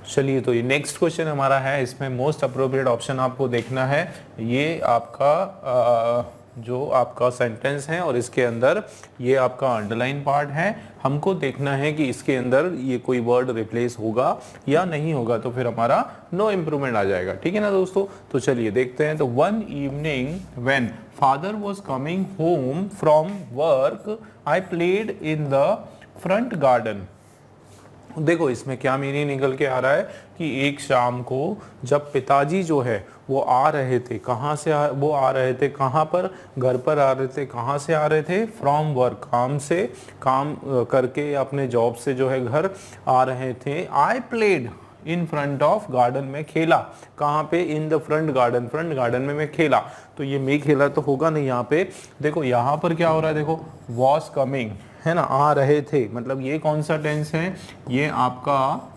चलिए, तो ये नेक्स्ट क्वेश्चन हमारा है, इसमें मोस्ट अप्रोप्रिएट ऑप्शन आपको देखना है। ये आपका जो आपका सेंटेंस है और इसके अंदर ये आपका अंडरलाइन पार्ट है, हमको देखना है कि इसके अंदर ये कोई वर्ड रिप्लेस होगा या नहीं होगा, तो फिर हमारा नो इम्प्रूवमेंट आ जाएगा। ठीक है ना दोस्तों, तो चलिए देखते हैं। तो one evening when father was coming home from work I played in the front garden. देखो इसमें क्या मीनिंग निकल के आ रहा है कि एक शाम को जब पिताजी जो है वो आ रहे थे, कहाँ से वो आ रहे थे, कहाँ पर, घर पर आ रहे थे। कहाँ से आ रहे थे? फ्रॉम वर्क, काम से, काम करके अपने जॉब से जो है घर आ रहे थे। I played in front of garden में खेला। कहाँ पे? In the front garden, front garden में मैं खेला। तो ये मैं खेला तो होगा नहीं यहाँ पे। देखो यहाँ पर क्या हो रहा है, देखो वॉज कमिंग है ना, आ रहे थे, मतलब ये कौन सा टेंस है? ये आपका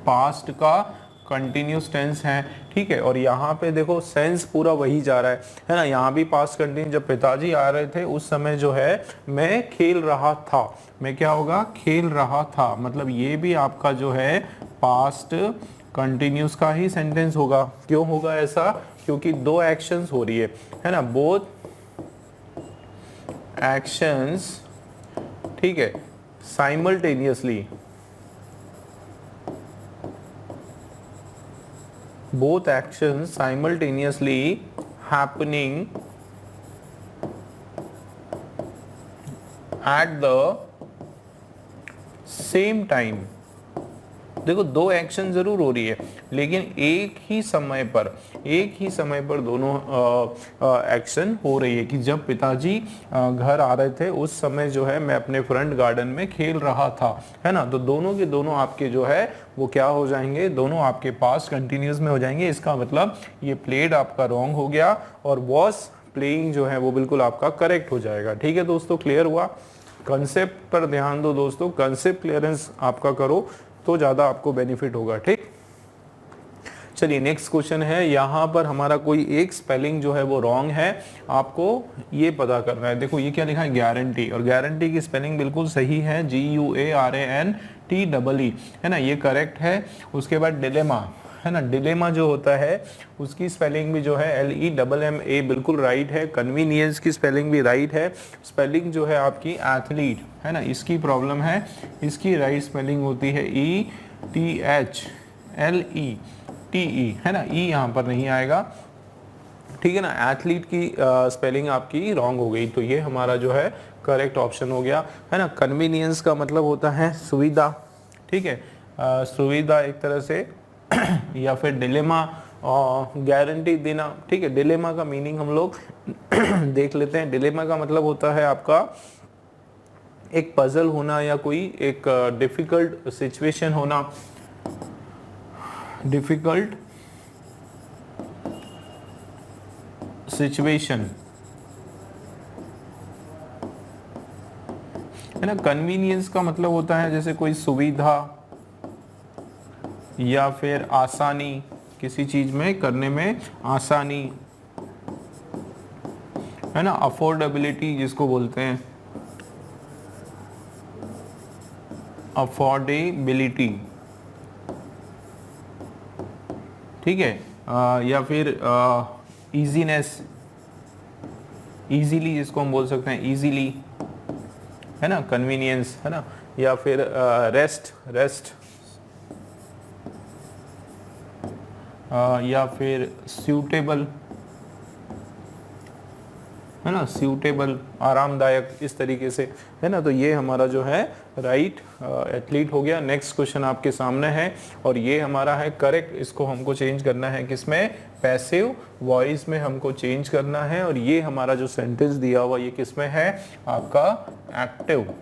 पास्ट का कंटिन्यूस टेंस है। ठीक है, और यहाँ पे देखो सेंस पूरा वही जा रहा है ना। यहाँ भी पास्ट कंटिन्यूस, जब पिताजी आ रहे थे उस समय जो है मैं खेल रहा था। मैं क्या होगा? खेल रहा था। मतलब ये भी आपका जो है पास्ट कंटिन्यूस का ही सेंटेंस होगा। क्यों होगा ऐसा? क्योंकि दो एक्शंस हो रही है ना, बोथ एक्शंस, ठीक है, simultaneously, both actions simultaneously happening at the same time। देखो दो एक्शन जरूर हो रही है, लेकिन एक ही समय पर दोनों एक्शन हो रही है। कि जब पिताजी घर आ रहे थे उस समय जो है मैं अपने फ्रंट गार्डन में खेल रहा था, है ना। तो दोनों के दोनों आपके जो है वो क्या हो जाएंगे? दोनों आपके पास कंटिन्यूस में हो जाएंगे। इसका मतलब ये प्लेड आपका रॉन्ग हो गया और वॉज प्लेइंग जो है वो बिल्कुल आपका करेक्ट हो जाएगा। ठीक है दोस्तों, क्लियर हुआ? कंसेप्ट पर ध्यान दो दोस्तों, कंसेप्ट क्लियरेंस आपका करो तो ज़्यादा आपको बेनिफिट होगा। ठीक, चलिए नेक्स्ट क्वेश्चन है। यहाँ पर हमारा कोई एक स्पेलिंग जो है वो रॉन्ग है, आपको ये पता करना है। देखो ये क्या लिखा है? गारंटी, और गारंटी की स्पेलिंग बिल्कुल सही है, GUARANTEE, है ना, ये करेक्ट है। उसके बाद डिलेमा, है ना, डिलेमा जो होता है उसकी स्पेलिंग भी जो है LEMMA बिल्कुल राइट है। कन्वीनियंस की स्पेलिंग भी राइट है। स्पेलिंग जो है आपकी एथलीट, है ना, इसकी प्रॉब्लम है, इसकी राइट स्पेलिंग होती है ETHLETE, है ना, ई यहाँ पर नहीं आएगा। ठीक है ना, एथलीट की स्पेलिंग आपकी रॉन्ग हो गई, तो ये हमारा जो है करेक्ट ऑप्शन हो गया, है ना। कन्वीनियंस का मतलब होता है सुविधा, ठीक है, सुविधा एक तरह से या फिर डिलेमा गारंटी देना। ठीक है, डिलेमा का मीनिंग हम लोग देख लेते हैं। डिलेमा का मतलब होता है आपका एक पजल होना या कोई एक डिफिकल्ट सिचुएशन होना, डिफिकल्ट सिचुएशन, है ना। कन्वीनियंस का मतलब होता है जैसे कोई सुविधा या फिर आसानी, किसी चीज में करने में आसानी, है ना। अफोर्डेबिलिटी जिसको बोलते हैं, अफोर्डेबिलिटी, ठीक है, या फिर इजीनेस, इजीली जिसको हम बोल सकते हैं, इजीली, है ना, कन्वीनियंस, है ना। या फिर रेस्ट, या फिर सूटेबल, है ना, सूटेबल, आरामदायक, इस तरीके से, है ना। तो ये हमारा जो है राइट एथलीट हो गया। नेक्स्ट क्वेश्चन आपके सामने है और ये हमारा है करेक्ट। इसको हमको चेंज करना है किसमें? पैसिव वॉइस में हमको चेंज करना है। और ये हमारा जो सेंटेंस दिया हुआ ये किसमें है? आपका एक्टिव,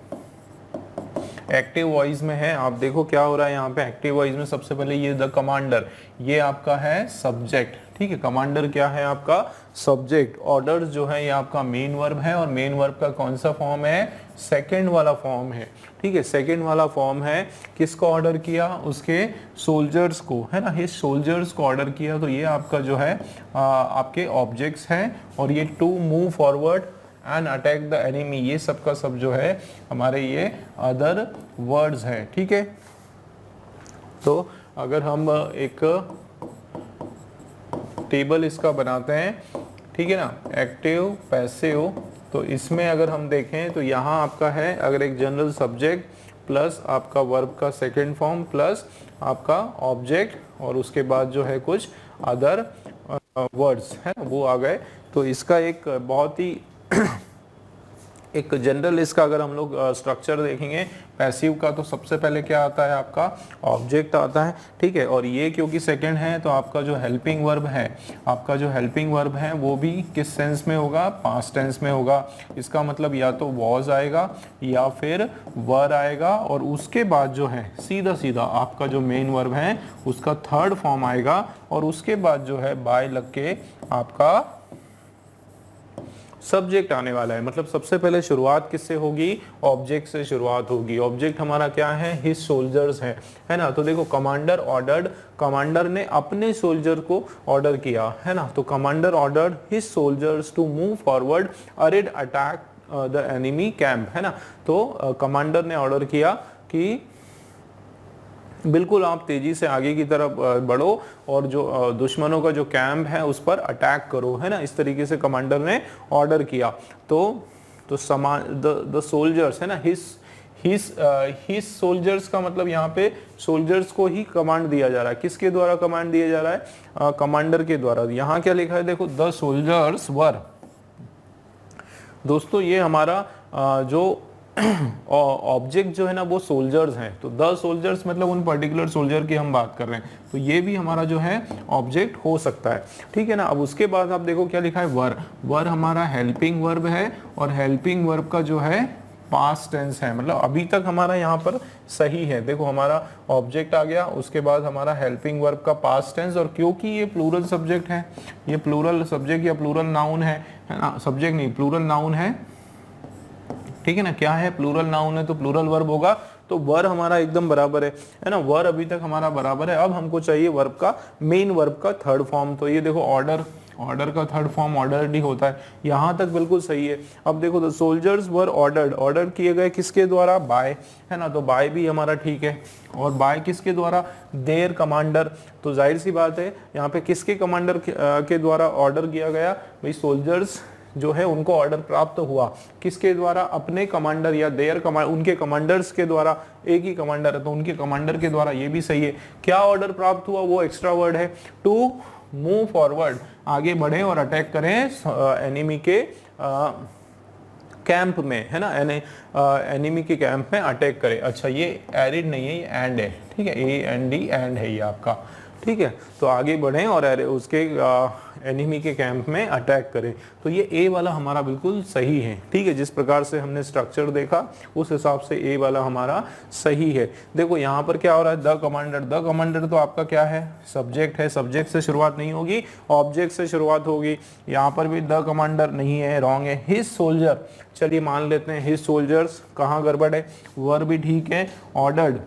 एक्टिव वॉइस में है। आप देखो क्या हो रहा है यहाँ पे एक्टिव वॉइस में। सबसे पहले ये द कमांडर, ये आपका है सब्जेक्ट, ठीक है। कमांडर क्या है? आपका सब्जेक्ट। ऑर्डर जो है ये आपका मेन वर्ब है और मेन वर्ब का कौन सा फॉर्म है? सेकंड वाला फॉर्म है, ठीक है, सेकंड वाला फॉर्म है। किसको ऑर्डर किया? उसके सोल्जर्स को, है ना, ये सोल्जर्स को ऑर्डर किया। तो ये आपका जो है आपके ऑब्जेक्ट्स हैं। और ये to move forward and attack the enemy, ये सब का सब जो है हमारे ये अदर वर्ड्स है, ठीक है। तो अगर हम एक टेबल इसका बनाते हैं, ठीक है ना, एक्टिव पैसिव, तो इसमें अगर हम देखें तो यहाँ आपका है अगर एक जनरल सब्जेक्ट प्लस आपका वर्ब का सेकंड फॉर्म प्लस आपका ऑब्जेक्ट और उसके बाद जो है कुछ अदर वर्ड्स है वो आ गए। तो इसका एक बहुत ही एक जनरल इसका अगर हम लोग स्ट्रक्चर देखेंगे पैसिव का, तो सबसे पहले क्या आता है आपका ऑब्जेक्ट आता है, ठीक है। और ये क्योंकि सेकंड है तो आपका जो हेल्पिंग वर्ब है, आपका जो हेल्पिंग वर्ब है वो भी किस सेंस में होगा, पास्ट टेंस में होगा। इसका मतलब या तो वॉज आएगा या फिर वर आएगा और उसके बाद जो है सीधा सीधा आपका जो मेन वर्ब है उसका थर्ड फॉर्म आएगा और उसके बाद जो है बाय लग के आपका सब्जेक्ट आने वाला है। मतलब सबसे पहले शुरुआत किससे होगी, ऑब्जेक्ट से शुरुआत होगी। ऑब्जेक्ट हमारा क्या है, हिज सोल्जर्स है ना। तो देखो कमांडर ऑर्डर्ड, कमांडर ने अपने सोल्जर को ऑर्डर किया है ना। तो commander ordered his soldiers to move forward and attack the enemy camp, है ना। तो कमांडर ने ऑर्डर किया कि बिल्कुल आप तेजी से आगे की तरफ बढ़ो और जो दुश्मनों का जो कैंप है उस पर अटैक करो, है ना। इस तरीके से कमांडर ने ऑर्डर किया। तो समान द सोल्जर्स है ना, हिज सोल्जर्स का मतलब यहाँ पे सोल्जर्स को ही कमांड दिया जा रहा है। किसके द्वारा कमांड दिया जा रहा है, कमांडर के द्वारा। यहाँ क्या लिखा है देखो, द सोल्जर्स वर। दोस्तों ये हमारा जो ऑब्जेक्ट जो है ना वो सोल्जर्स हैं, तो द सोल्जर्स मतलब उन पर्टिकुलर सोल्जर की हम बात कर रहे हैं, तो ये भी हमारा जो है ऑब्जेक्ट हो सकता है, ठीक है ना। अब उसके बाद आप देखो क्या लिखा है, वर। वर हमारा हेल्पिंग वर्ब है और हेल्पिंग वर्ब का जो है पास्ट टेंस है, मतलब अभी तक हमारा यहाँ पर सही है। देखो हमारा ऑब्जेक्ट आ गया, उसके बाद हमारा हेल्पिंग वर्ब का पास्ट टेंस, और क्योंकि ये प्लूरल सब्जेक्ट है, ये प्लूरल सब्जेक्ट या प्लूरल नाउन है ना, सब्जेक्ट नहीं प्लूरल नाउन है, ठीक है ना। क्या है, प्लूरल नाउन है तो प्लूरल वर्ब होगा, तो वर हमारा एकदम बराबर है ना। वर अभी तक हमारा बराबर है। अब हमको चाहिए वर्ब का मेन वर्ब का थर्ड फॉर्म। तो ये देखो ऑर्डर, ऑर्डर का थर्ड फॉर्म ऑर्डर्ड ही होता है, यहाँ तक बिल्कुल सही है। अब देखो the soldiers were ordered, order किए गए किसके द्वारा, बाय, है ना। तो बाय भी हमारा ठीक है, और बाय किसके द्वारा, देयर कमांडर। तो जाहिर सी बात है यहाँ पे किसके कमांडर के द्वारा ऑर्डर किया गया, भाई सोल्जर्स जो है उनको ऑर्डर प्राप्त हुआ किसके द्वारा, अपने कमांडर या देयर उनके कमांडर्स के द्वारा। एक ही कमांडर है तो उनके कमांडर के द्वारा, ये भी सही है। क्या ऑर्डर प्राप्त हुआ, वो एक्स्ट्रा वर्ड है, टू मूव फॉरवर्ड, आगे बढ़े और अटैक करें एनिमी के कैंप में, है ना। एनिमी के कैंप में अटैक करे। अच्छा ये एरिड नहीं है, ये एंड है, ठीक है, AND एंड है ये आपका, ठीक है। तो आगे बढ़ें और उसके एनिमी के कैंप में अटैक करें। तो ये ए वाला हमारा बिल्कुल सही है, ठीक है। जिस प्रकार से हमने स्ट्रक्चर देखा उस हिसाब से ए वाला हमारा सही है। देखो यहाँ पर क्या हो रहा है, द कमांडर, द कमांडर तो आपका क्या है, सब्जेक्ट है, सब्जेक्ट से शुरुआत नहीं होगी, ऑब्जेक्ट से शुरुआत होगी। यहाँ पर भी द कमांडर नहीं है, रॉन्ग है। हिज सोल्जर, चलिए मान लेते हैं हिज सोल्जर्स, कहाँ गड़बड़ है, वर भी ठीक है, ऑर्डर्ड,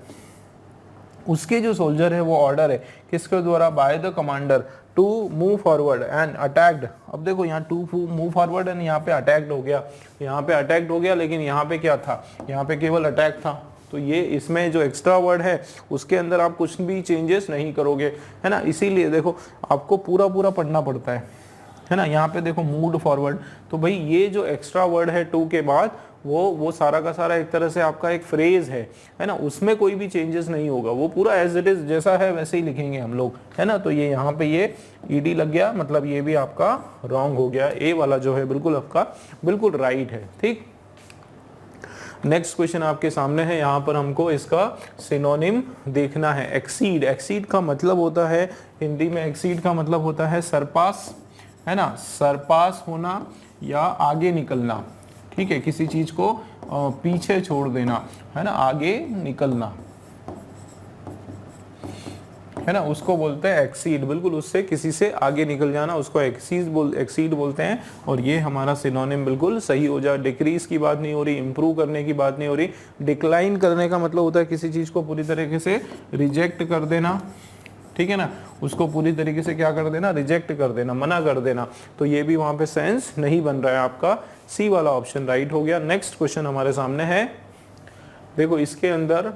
उसके जो सोल्जर है वो ऑर्डर है किसके द्वारा, by the commander to move forward and attacked. अब देखो यहाँ टू मूव फॉरवर्ड एंड यहाँ पे अटैक्ड हो गया, यहाँ पे अटैक्ड हो गया, लेकिन यहाँ पे क्या था, यहाँ पे केवल अटैक था। तो ये इसमें जो एक्स्ट्रा वर्ड है उसके अंदर आप कुछ भी चेंजेस नहीं करोगे, है ना। इसीलिए देखो आपको पूरा पूरा पढ़ना पड़ता है ना। यहाँ पे देखो मूड फॉरवर्ड, तो भाई ये जो एक्स्ट्रा वर्ड है टू के बाद वो सारा का सारा एक तरह से आपका एक फ्रेज है ना, उसमें कोई भी चेंजेस नहीं होगा, वो पूरा एज इट इज जैसा है वैसे ही लिखेंगे हम लोग, है ना। तो ये यहाँ पे ये ईडी लग गया, मतलब ये भी आपका रॉन्ग हो गया। ए वाला जो है बिल्कुल आपका बिल्कुल राइट है, ठीक। नेक्स्ट क्वेश्चन आपके सामने है, यहाँ पर हमको इसका सिनोनिम देखना है। एक्सीड, एक्सीड का मतलब होता है हिंदी में, एक्सीड का मतलब होता है सरपास, है ना, सरपास होना या आगे निकलना, ठीक है, किसी चीज को पीछे छोड़ देना, है ना, आगे निकलना, है ना, उसको बोलते हैं एक्सीड। बिल्कुल उससे किसी से आगे निकल जाना उसको एक्सीड बोलते हैं। और ये हमारा सिनोनिम बिल्कुल सही हो जाए। डिक्रीज की बात नहीं हो रही, इंप्रूव करने की बात नहीं हो रही। डिक्लाइन करने का मतलब होता है किसी चीज को पूरी तरीके से रिजेक्ट कर देना, ठीक है ना, उसको पूरी तरीके से क्या कर देना, रिजेक्ट कर देना, मना कर देना। तो ये भी वहां पे सेंस नहीं बन रहा है, आपका सी वाला ऑप्शन राइट हो गया। नेक्स्ट क्वेश्चन हमारे सामने है, देखो इसके अंदर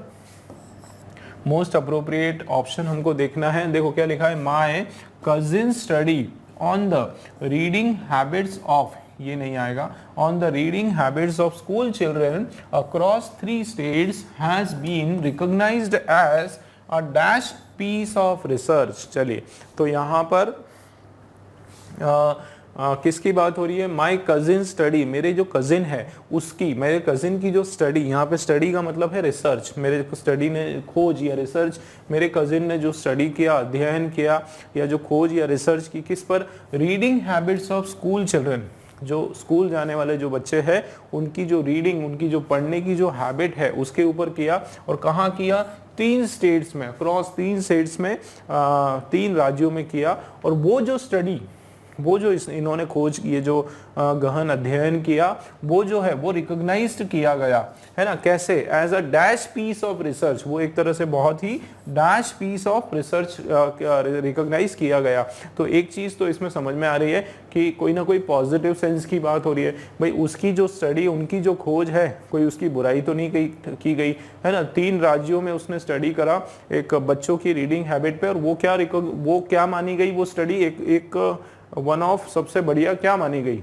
मोस्ट अप्रोप्रिएट ऑप्शन हमको देखना है। देखो क्या लिखा है, my cousin study on the reading habits of, ये नहीं आएगा, on the reading habits of school children across 3 states has been recognised as a dash piece of research. चलिए, तो यहाँ पर किसकी बात हो रही है, माई कजिन स्टडी, मेरे जो कजिन है उसकी, मेरे कजिन की जो स्टडी, यहाँ पे स्टडी का मतलब है रिसर्च, मेरे स्टडी ने खोज या रिसर्च, मेरे कजिन ने जो स्टडी किया, अध्ययन किया या जो खोज या रिसर्च की, किस पर, reading habits of school children, जो स्कूल जाने वाले जो बच्चे हैं उनकी जो रीडिंग, उनकी जो पढ़ने की जो हैबिट है उसके ऊपर किया। और कहाँ किया, 3 स्टेट्स में, अक्रॉस 3 स्टेट्स में, 3 राज्यों में किया। और वो जो स्टडी, वो जो इन्होंने खोज, ये जो गहन अध्ययन किया, वो जो है वो रिकॉग्नाइज्ड किया गया है ना, कैसे, as a dash piece of research, वो एक तरह से बहुत ही dash piece of research recognise किया गया। तो एक चीज तो इसमें समझ में आ रही है कि कोई ना कोई पॉजिटिव सेंस की बात हो रही है भाई, उसकी जो स्टडी, उनकी जो खोज है, कोई उसकी बुराई तो नहीं की गई है ना। 3 राज्यों में उसने स्टडी करा एक बच्चों की रीडिंग हैबिट पे, और वो क्या मानी गई, वो स्टडी एक वन ऑफ सबसे बढ़िया क्या मानी गई,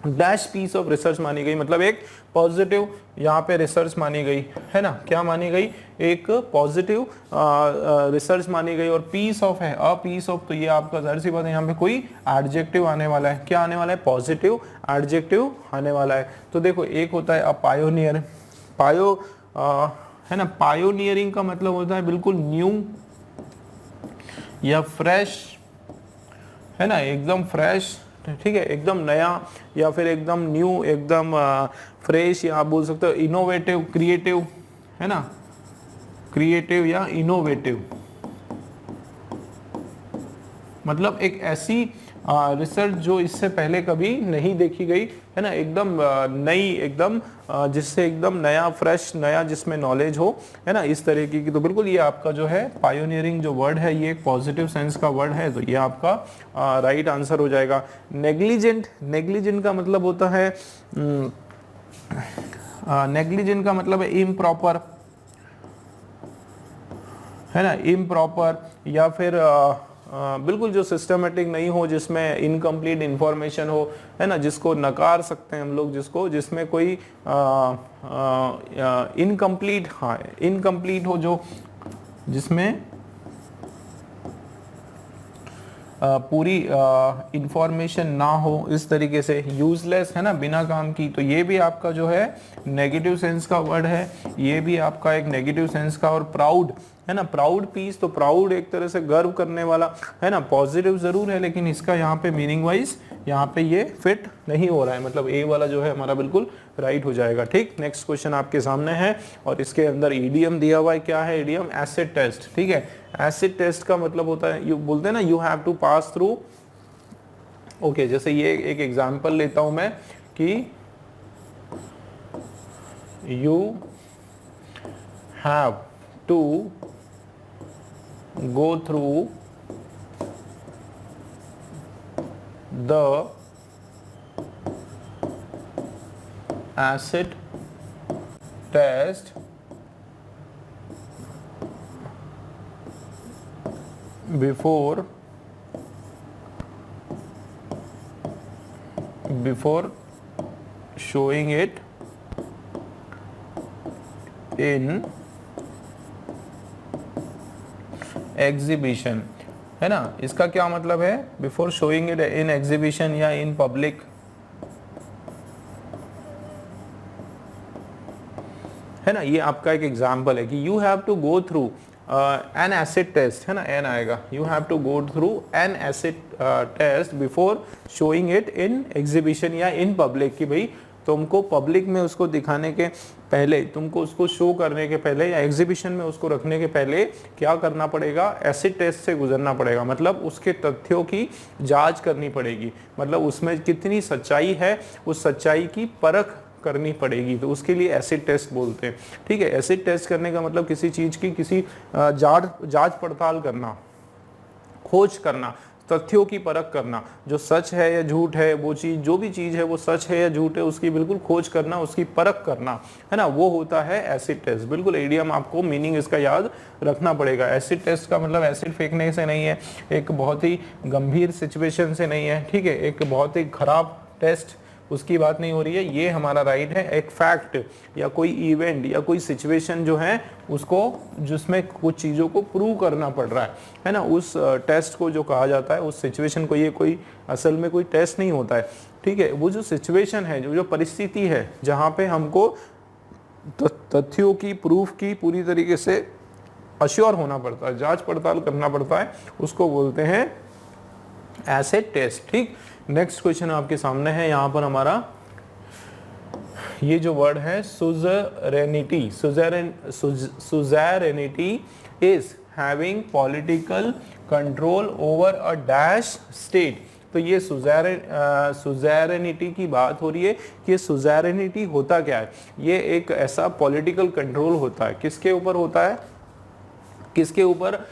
डैश पीस ऑफ रिसर्च मानी गई, मतलब एक पॉजिटिव यहाँ पे रिसर्च मानी गई है ना, क्या मानी गई, एक पॉजिटिव रिसर्च मानी गई। और पीस ऑफ है, अ पीस ऑफ, तो ये आपका जाहिर सी बात है यहाँ पे कोई एडजेक्टिव आने वाला है, क्या आने वाला है, पॉजिटिव एडजेक्टिव आने वाला है। तो देखो, एक होता है अ पायोनियर, है ना, पायोनियरिंग का मतलब होता है बिल्कुल न्यू या फ्रेश, है ना, एकदम फ्रेश, ठीक है, एकदम नया या फिर एकदम न्यू, एकदम फ्रेश, या आप बोल सकते हो इनोवेटिव, क्रिएटिव, है ना, क्रिएटिव या इनोवेटिव, मतलब एक ऐसी रिसर्च जो इससे पहले कभी नहीं देखी गई है ना, एकदम नई, एकदम जिससे एकदम नया, फ्रेश, नया, जिसमें नॉलेज हो, है ना, इस तरीके की। तो बिल्कुल ये आपका जो है पायोनियरिंग जो वर्ड है, ये एक पॉजिटिव सेंस का वर्ड है, तो ये आपका राइट आंसर हो जाएगा। नेग्लिजेंट, नेग्लिजेंट का मतलब होता है, नेग्लिजेंट का मतलब है इम्प्रॉपर, है ना, इम्प्रॉपर, या फिर बिल्कुल जो सिस्टमेटिक नहीं हो, जिसमें इनकम्प्लीट इंफॉर्मेशन हो, है ना, जिसको नकार सकते हैं हम लोग, जिसमें कोई इनकम्प्लीट, हाँ इनकम्प्लीट हो, जो जिसमें पूरी इंफॉर्मेशन ना हो, इस तरीके से, यूजलेस, है ना, बिना काम की, तो ये भी आपका जो है नेगेटिव सेंस का वर्ड है, ये भी आपका एक नेगेटिव सेंस का। और प्राउड, है ना, प्राउड पीस, तो प्राउड एक तरह से गर्व करने वाला, है ना, पॉजिटिव जरूर है, लेकिन इसका यहाँ पे मीनिंग वाइज यहाँ पे ये फिट नहीं हो रहा है, मतलब ए वाला जो है हमारा बिल्कुल राइट हो जाएगा। ठीक, नेक्स्ट क्वेश्चन आपके सामने है और इसके अंदर ईडीएम दिया हुआ है, क्या है ईडीएम, एसिड टेस्ट। ठीक है, एसिड टेस्ट का मतलब होता है, यू बोलते हैं ना, you have to pass through, okay, जैसे ये एक एग्जांपल लेता हूं मैं कि you have to go through the acid test before showing it in exhibition, है ना। इसका क्या मतलब है, before showing it in exhibition या इन पब्लिक, है ना, ये आपका एक एग्जांपल है कि you have to go through an acid test, है ना, एन आएगा, you have to go through an acid test before showing it in exhibition या इन पब्लिक, कि भाई तुमको पब्लिक में उसको दिखाने के पहले, तुमको उसको शो करने के पहले या एग्जीबिशन में उसको रखने के पहले क्या करना पड़ेगा, एसिड टेस्ट से गुजरना पड़ेगा, मतलब उसके तथ्यों की जांच करनी पड़ेगी, मतलब उसमें कितनी सच्चाई है, उस सच्चाई की परख करनी पड़ेगी, तो उसके लिए एसिड टेस्ट बोलते हैं। ठीक है, एसिड टेस्ट करने का मतलब किसी चीज की किसी जांच पड़ताल करना, खोज करना, तथ्यों की परख करना, जो सच है या झूठ है, वो चीज जो भी चीज है वो सच है या झूठ है उसकी बिल्कुल खोज करना, उसकी परख करना, है ना, वो होता है एसिड टेस्ट। बिल्कुल एडीएम आपको मीनिंग इसका याद रखना पड़ेगा। एसिड टेस्ट का मतलब एसिड फेंकने से नहीं है, एक बहुत ही गंभीर सिचुएशन से नहीं है, ठीक है, एक बहुत ही खराब टेस्ट उसकी बात नहीं हो रही है। ये हमारा राइट है, एक फैक्ट या कोई इवेंट या कोई सिचुएशन जो है उसको, जिसमें कुछ चीज़ों को प्रूव करना पड़ रहा है ना, उस टेस्ट को जो कहा जाता है, उस सिचुएशन को। ये कोई असल में कोई टेस्ट नहीं होता है, ठीक है, वो जो सिचुएशन है, जो परिस्थिति है जहाँ पे हमको तथ्यों की, प्रूफ की पूरी तरीके से अश्योर होना पड़ता है, जांच पड़ताल करना पड़ता है, उसको बोलते हैं एसिड टेस्ट। ठीक, नेक्स्ट क्वेश्चन आपके सामने है, यहाँ पर हमारा ये जो वर्ड है suzerainty, suzerainty is having political control over a dash state. तो ये सुज़ेरेनिटी की बात हो रही है कि सुज़ेरेनिटी होता क्या है, ये एक ऐसा पॉलिटिकल कंट्रोल होता है, किसके ऊपर होता है, किसके ऊपर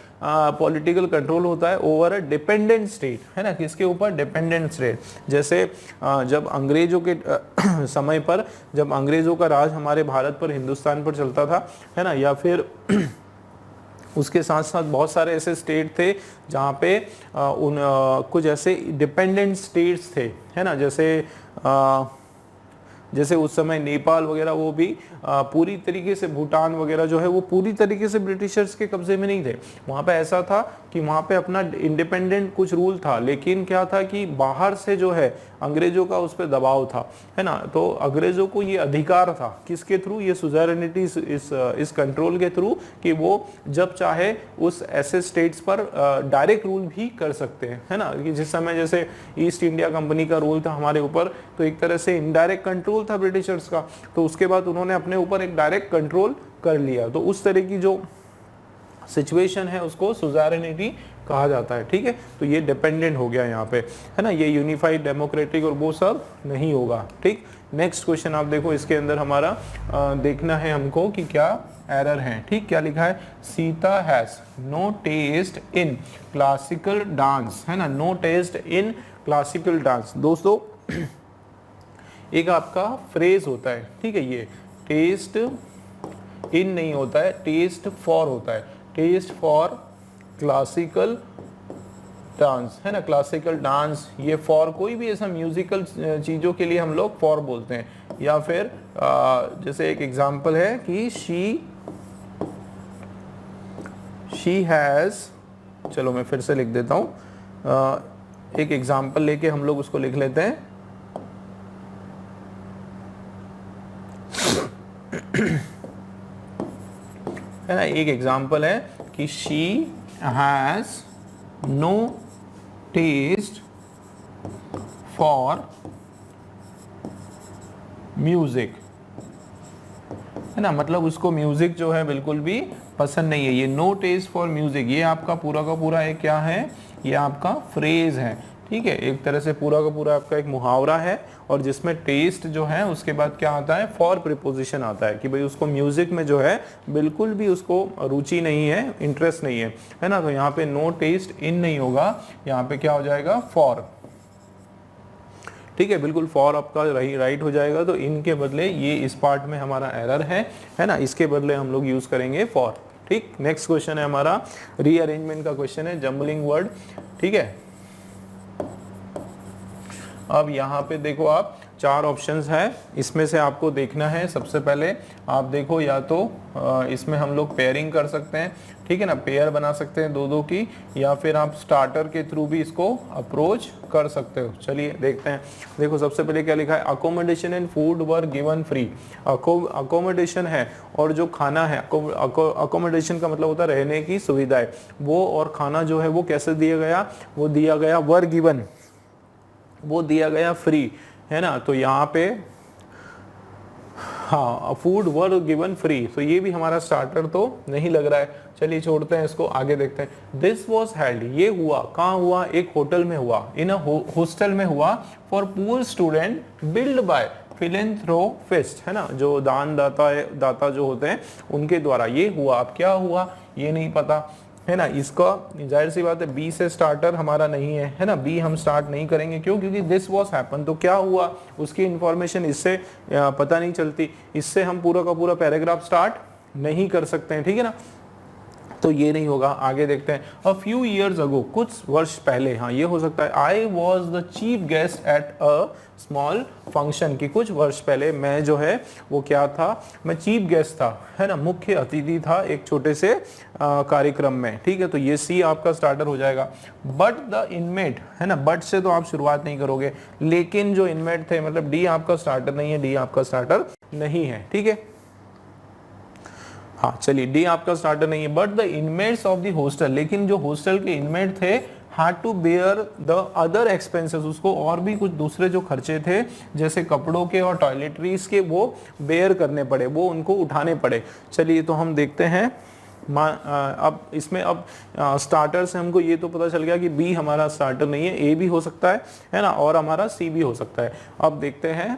पॉलिटिकल कंट्रोल होता है, ओवर अ डिपेंडेंट स्टेट, है ना, किसके ऊपर, डिपेंडेंट स्टेट। जैसे जब अंग्रेजों के समय पर, जब अंग्रेजों का राज हमारे भारत पर, हिंदुस्तान पर चलता था, है ना, या फिर उसके साथ साथ बहुत सारे ऐसे स्टेट थे जहाँ पे कुछ ऐसे डिपेंडेंट स्टेट्स थे, है ना, जैसे उस समय नेपाल वगैरह, वो भी पूरी तरीके से, भूटान वगैरह जो है वो पूरी तरीके से ब्रिटिशर्स के कब्जे में नहीं थे। वहाँ पे ऐसा था कि वहाँ पे अपना इंडिपेंडेंट कुछ रूल था, लेकिन क्या था कि बाहर से जो है अंग्रेजों का उस पर दबाव था, है ना, तो अंग्रेजों को ये अधिकार था, किसके थ्रू, ये सुज़ेरेनिटी, इस कंट्रोल के थ्रू, कि वो जब चाहे उस ऐसे स्टेट्स पर डायरेक्ट रूल भी कर सकते हैं, है ना, कि जिस समय जैसे ईस्ट इंडिया कंपनी का रूल था हमारे ऊपर, तो एक तरह से इनडायरेक्ट कंट्रोल था ब्रिटिशर्स का, तो उसके बाद उन्होंने अपने ऊपर एक डायरेक्ट कंट्रोल कर लिया। तो उस तरह की जो सिचुएशन है उसको सुज़ेरेनिटी कहा जाता है, ठीक है। तो ये डिपेंडेंट हो गया यहाँ पे, है ना, ये यूनिफाइड डेमोक्रेटिक और वो सब नहीं होगा, ठीक। नेक्स्ट क्वेश्चन आप देखो, इसके अंदर हमारा देखना है हमको कि क्या एरर है, ठीक। क्या लिखा है, Sita has no taste in classical dance, है ना, no taste in classical dance. दोस्तों एक आपका फ्रेज होता है, ठीक है, ये टेस्ट इन नहीं होता है, टेस्ट फॉर होता है, टेस्ट फॉर क्लासिकल डांस, है ना, क्लासिकल डांस। ये फॉर कोई भी ऐसा म्यूजिकल चीज़ों के लिए हम लोग फॉर बोलते हैं, या फिर जैसे एक एग्जांपल है कि शी हैज़, चलो मैं फिर से लिख देता हूँ, एक एग्जांपल लेके हम लोग उसको लिख लेते हैं। है ना, एक एग्जाम्पल है कि she has no taste for music, है ना, मतलब उसको म्यूजिक जो है बिल्कुल भी पसंद नहीं है। ये नो टेस्ट फॉर म्यूजिक, ये आपका पूरा का पूरा एक क्या है, ये आपका फ्रेज है, ठीक है, एक तरह से पूरा का पूरा आपका एक मुहावरा है, और जिसमें टेस्ट जो है उसके बाद क्या आता है, फॉर प्रीपोजिशन आता है, कि भाई उसको म्यूजिक में जो है बिल्कुल भी उसको रुचि नहीं है, इंटरेस्ट नहीं है ना। तो यहाँ पे नो टेस्ट इन नहीं होगा, यहाँ पे क्या हो जाएगा, फॉर, ठीक है, बिल्कुल फॉर आपका राइट हो जाएगा। तो इनके बदले ये इस पार्ट में हमारा एरर है ना, इसके बदले हम लोग यूज करेंगे फॉर, ठीक। नेक्स्ट क्वेश्चन है हमारा रीअरेंजमेंट का क्वेश्चन है, जम्बलिंग वर्ड, ठीक है। अब यहाँ पे देखो आप, 4 ऑप्शंस है, इसमें से आपको देखना है। सबसे पहले आप देखो, या तो इसमें हम लोग पेयरिंग कर सकते हैं, ठीक है ना, पेयर बना सकते हैं 2-2 की, या फिर आप स्टार्टर के थ्रू भी इसको अप्रोच कर सकते हो। चलिए देखते हैं। देखो सबसे पहले क्या लिखा है, accommodation and food were given free. Accommodation है और जो खाना है, अकोमोडेशन का मतलब होता है रहने की सुविधाएं, वो और खाना जो है वो कैसे दिया गया, वो दिया गया वर गिवन, वो दिया गया फ्री, है ना। तो यहाँ पे हाँ, फूड वर गिवन फ्री, तो ये भी हमारा स्टार्टर तो नहीं लग रहा है। चलिए छोड़ते हैं इसको, आगे देखते हैं। दिस वॉज हेल्ड, ये हुआ कहाँ हुआ, एक होटल में हुआ, इन हॉस्टल में हुआ, for poor student build by philanthropist, है ना, जो दाता जो होते हैं उनके द्वारा ये हुआ। अब क्या हुआ ये नहीं पता, है ना, इसका जाहिर सी बात है बी से स्टार्टर हमारा नहीं है ना, बी हम स्टार्ट नहीं करेंगे, क्यों, क्योंकि दिस वॉज हैपन, तो क्या हुआ उसकी इंफॉर्मेशन इससे पता नहीं चलती, इससे हम पूरा का पूरा पैराग्राफ स्टार्ट नहीं कर सकते हैं, ठीक है ना, तो ये नहीं होगा। आगे देखते हैं, अ फ्यू ईयर्स अगो, कुछ वर्ष पहले, हाँ ये हो सकता है, I was the chief guest at a small function, की कुछ वर्ष पहले मैं जो है वो क्या था, मैं चीफ गेस्ट था, है ना, मुख्य अतिथि था एक छोटे से कार्यक्रम में, ठीक है, तो ये सी आपका स्टार्टर हो जाएगा। बट द इनमेट, है ना, बट से तो आप शुरुआत नहीं करोगे, लेकिन जो इनमेट थे, मतलब डी आपका स्टार्टर नहीं है, डी आपका स्टार्टर नहीं है, ठीक है, हाँ चलिए, डी आपका स्टार्टर नहीं है। But the inmates of the hostel, लेकिन जो हॉस्टल के इनमेट थे, had to bear the other expenses, उसको और भी कुछ दूसरे जो खर्चे थे जैसे कपड़ों के और टॉयलेटरीज के, वो बेयर करने पड़े, वो उनको उठाने पड़े। चलिए तो हम देखते हैं, अब इसमें अब स्टार्टर से हमको ये तो पता चल गया कि बी हमारा स्टार्टर नहीं है, ए भी हो सकता है ना, और हमारा सी भी हो सकता है। अब देखते हैं,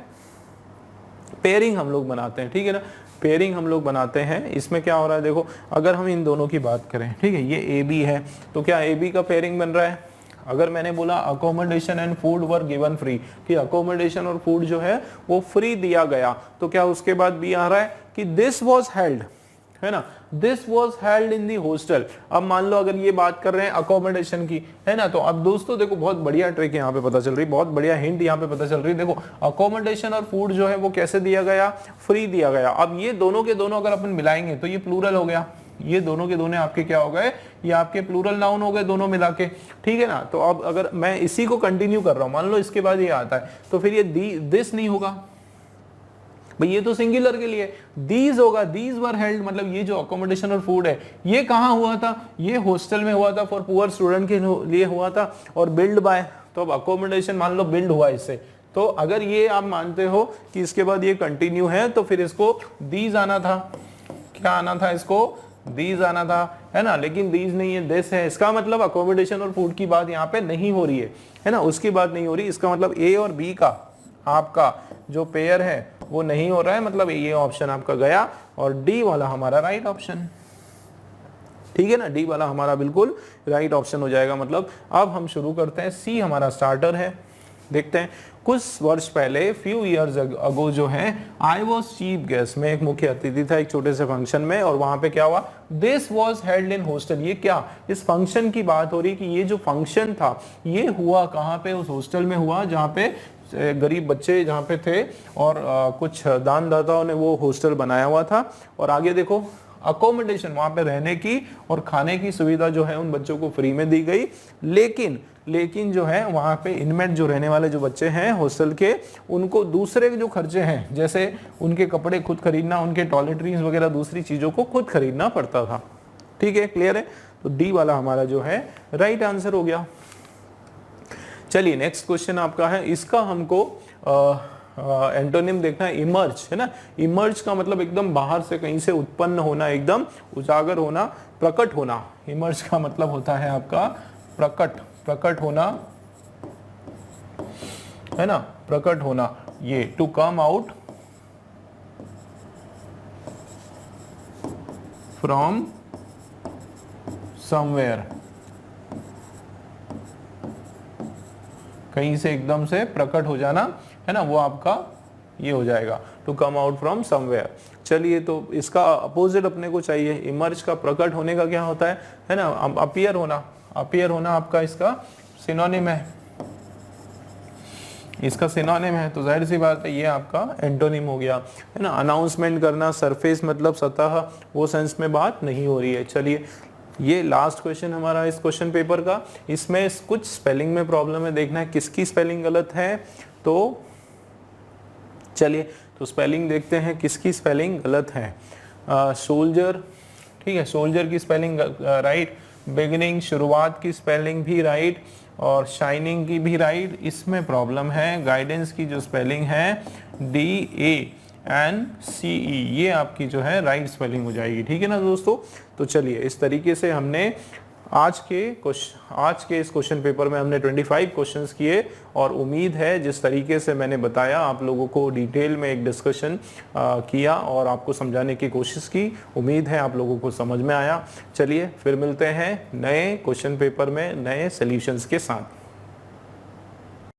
पेयरिंग हम लोग बनाते हैं, ठीक है ना, पेयरिंग हम लोग बनाते हैं। इसमें क्या हो रहा है, देखो अगर हम इन दोनों की बात करें, ठीक है, ये ए बी है, तो क्या ए बी का पेयरिंग बन रहा है। अगर मैंने बोला accommodation and food were given free, कि अकोमोडेशन और फूड जो है वो फ्री दिया गया, तो क्या उसके बाद बी आ रहा है कि दिस वॉज हेल्ड, है ना, this was held in the hostel. अब मान लो अगर ये बात कर रहे हैं अकोमोडेशन की, है ना, तो अब दोस्तों देखो बहुत बढ़िया ट्रिक यहाँ पे पता चल रही, बहुत बढ़िया हिंट यहाँ पे पता चल रही। देखो अकोमोडेशन और फूड जो है वो कैसे दिया गया, फ्री दिया गया। अब ये दोनों के दोनों अगर अपन मिलाएंगे तो ये प्लूरल हो गया, ये दोनों के दोनों आपके क्या हो गए, ये आपके प्लूरल नाउन हो गए दोनों मिला के, ठीक है ना। तो अब अगर मैं इसी को कंटिन्यू कर रहा हूं, मान लो इसके बाद ये आता है, तो फिर ये दिस नहीं होगा भाई, ये तो सिंगुलर के लिए दीज होगा, दीज वर हेल्ड, मतलब ये जो अकोमोडेशन और फूड है ये कहाँ हुआ था, ये हॉस्टल में हुआ था, फॉर पुअर स्टूडेंट के लिए हुआ था, और बिल्ड बाय, तो अब अकोमोडेशन मान लो बिल्ड हुआ इससे, तो अगर ये आप मानते हो कि इसके बाद ये कंटिन्यू है, तो फिर इसको दीज आना था, क्या आना था, इसको दीज आना था, है ना, लेकिन दीज नहीं है, दिस है। इसका मतलब अकोमोडेशन और फूड की बात यहाँ पे नहीं हो रही है ना, उसकी बात नहीं हो रही। इसका मतलब ए और बी का आपका जो पेयर है वो नहीं हो रहा है, मतलब ये ऑप्शन आपका गया, और डी वाला हमारा राइट ऑप्शन, ठीक है ना, डी वाला हमारा बिल्कुल राइट ऑप्शन हो जाएगा। मतलब अब हम शुरू करते हैं, सी हमारा स्टार्टर है। देखते हैं, कुछ वर्ष पहले, फ्यू इयर्स अगो जो है, आई वॉज चीफ गेस्ट, मैं एक मुख्य अतिथि था एक छोटे से फंक्शन में, और वहां पे क्या हुआ, this was held in hostel. ये क्या, इस फंक्शन की बात हो रही कि ये जो फंक्शन था ये हुआ कहाँ पे, उस हॉस्टल में हुआ जहाँ पे गरीब बच्चे जहाँ पे थे, और कुछ दानदाताओं ने वो हॉस्टल बनाया हुआ था। और आगे देखो, अकोमोडेशन, वहां पे रहने की और खाने की सुविधा जो है उन बच्चों को फ्री में दी गई, लेकिन जो है वहां पे इनमेट जो रहने वाले जो बच्चे हैं हॉस्टल के, उनको दूसरे जो खर्चे हैं, जैसे उनके कपड़े खुद खरीदना, उनके टॉयलेटरीज वगैरह दूसरी चीजों को खुद खरीदना पड़ता था। ठीक है, क्लियर है, तो डी वाला हमारा जो है राइट आंसर हो गया। चलिए नेक्स्ट क्वेश्चन आपका है, इसका हमको एंटोनिम देखना है, इमर्ज, है ना। इमर्ज का मतलब एकदम बाहर से कहीं से उत्पन्न होना, एकदम उजागर होना, प्रकट होना। इमर्ज का मतलब होता है आपका प्रकट होना, है ना, प्रकट होना, ये to come out from somewhere, कहीं से एकदम से प्रकट हो जाना, है ना, वो आपका ये हो जाएगा to come out from somewhere. चलिए, तो इसका अपोजिट अपने को चाहिए, इमर्ज का प्रकट होने का क्या होता है ना, अपीयर होना। अपीयर होना आपका इसका सिनोनिम है, इसका सिनोनिम है, तो जाहिर सी बात है ये आपका एंटोनिम हो गया, है ना। अनाउंसमेंट करना, सरफेस मतलब सतह, वो सेंस में बात नहीं हो रही है। चलिए, ये लास्ट क्वेश्चन हमारा इस क्वेश्चन पेपर का, इसमें कुछ स्पेलिंग में प्रॉब्लम है, देखना है किसकी स्पेलिंग गलत है। तो चलिए, तो स्पेलिंग देखते हैं किसकी स्पेलिंग गलत है। सोल्जर, ठीक है, सोल्जर की स्पेलिंग राइट, बिगिनिंग शुरुआत की स्पेलिंग भी राइट, और शाइनिंग की भी राइट, इसमें प्रॉब्लम है। गाइडेंस की जो स्पेलिंग है DANCE, ये आपकी जो है राइट स्पेलिंग हो जाएगी, ठीक है ना दोस्तों। तो चलिए, इस तरीके से हमने आज के इस क्वेश्चन पेपर में हमने 25 क्वेश्चंस किए और उम्मीद है जिस तरीके से मैंने बताया आप लोगों को डिटेल में एक डिस्कशन किया और आपको समझाने की कोशिश की, उम्मीद है आप लोगों को समझ में आया। चलिए फिर मिलते हैं नए क्वेश्चन पेपर में नए सॉल्यूशंस के साथ।